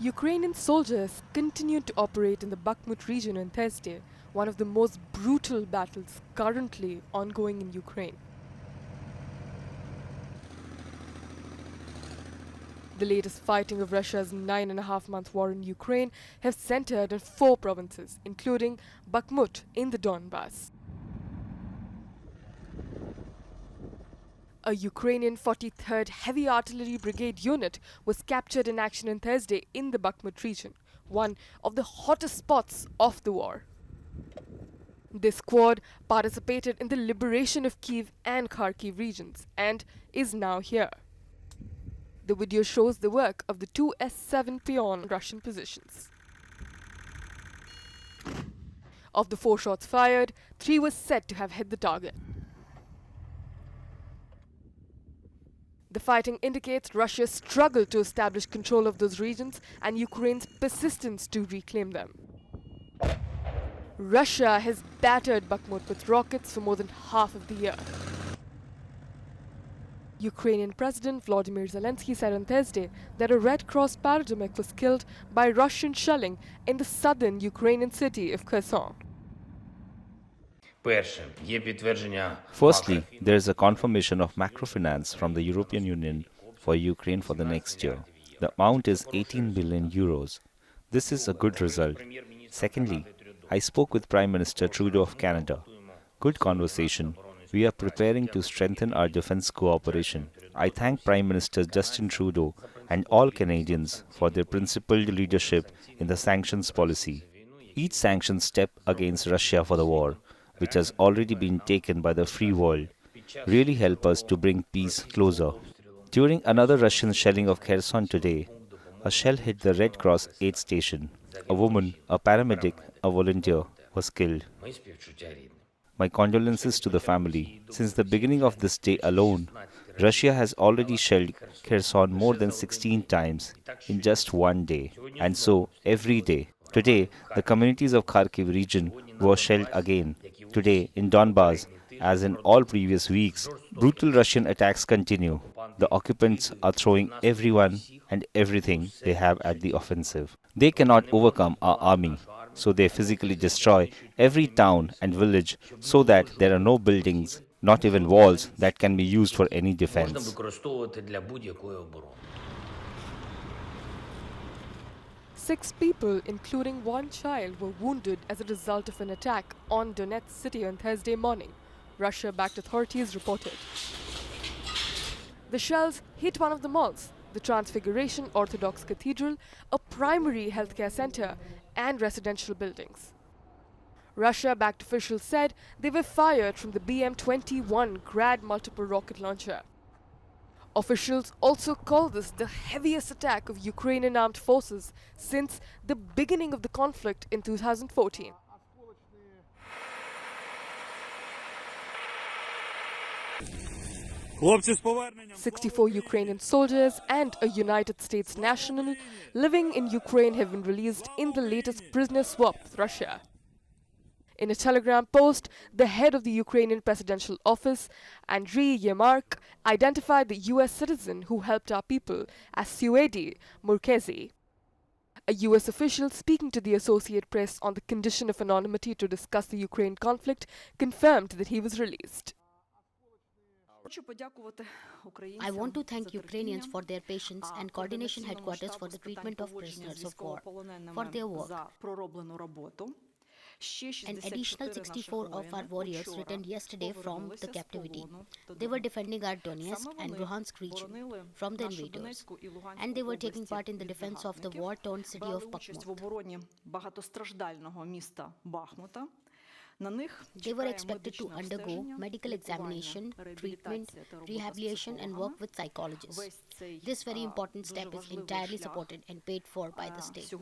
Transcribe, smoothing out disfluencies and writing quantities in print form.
Ukrainian soldiers continued to operate in the Bakhmut region on Thursday, one of the most brutal battles currently ongoing in Ukraine. The latest fighting of Russia's 9.5-month war in Ukraine have centered in 4 provinces, including Bakhmut in the Donbass. A Ukrainian 43rd Heavy Artillery Brigade unit was captured in action on Thursday in the Bakhmut region, one of the hottest spots of the war. This squad participated in the liberation of Kyiv and Kharkov regions and is now here. The video shows the work of the 2 S-7 Pion Russian positions. Of the 4 shots fired, 3 were said to have hit the target. The fighting indicates Russia's struggle to establish control of those regions and Ukraine's persistence to reclaim them. Russia has battered Bakhmut with rockets for more than half of the year. Ukrainian President Volodymyr Zelensky said on Thursday that a Red Cross paramedic was killed by Russian shelling in the southern Ukrainian city of Kherson. Firstly, there is a confirmation of macrofinance from the European Union for Ukraine for the next year. The amount is 18 billion euros. This is a good result. Secondly, I spoke with Prime Minister Trudeau of Canada. Good conversation. We are preparing to strengthen our defense cooperation. I thank Prime Minister Justin Trudeau and all Canadians for their principled leadership in the sanctions policy. Each sanction step against Russia for the war, which has already been taken by the free world, really help us to bring peace closer. During another Russian shelling of Kherson today, a shell hit the Red Cross aid station. A woman, a paramedic, a volunteer was killed. My condolences to the family. Since the beginning of this day alone, Russia has already shelled Kherson more than 16 times in just one day, and so every day. Today, the communities of Kharkiv region were shelled again. Today, in Donbass, as in all previous weeks, brutal Russian attacks continue. The occupants are throwing everyone and everything they have at the offensive. They cannot overcome our army, so they physically destroy every town and village so that there are no buildings, not even walls, that can be used for any defense. 6 people, including 1 child, were wounded as a result of an attack on Donetsk city on Thursday morning, Russia-backed authorities reported. The shells hit one of the malls, the Transfiguration Orthodox Cathedral, a primary healthcare center, and residential buildings. Russia-backed officials said they were fired from the BM-21 Grad multiple rocket launcher. Officials also call this the heaviest attack of Ukrainian armed forces since the beginning of the conflict in 2014. 64 Ukrainian soldiers and a United States national living in Ukraine have been released in the latest prisoner swap with Russia. In a Telegram post, the head of the Ukrainian presidential office, Andriy Yermak, identified the US citizen who helped our people as Suedi Murkezi. A US official speaking to the Associated Press on the condition of anonymity to discuss the Ukraine conflict confirmed that he was released. I want to thank Ukrainians for their patience and Coordination Headquarters for the treatment of prisoners of war, for their work. An additional 64 of our warriors returned yesterday from the captivity. They were defending our Donetsk and Luhansk region from the invaders, and they were taking part in the defense of the war-torn city of Bakhmut. They were expected to undergo medical examination, treatment, rehabilitation, and work with psychologists. This very important step is entirely supported and paid for by the state.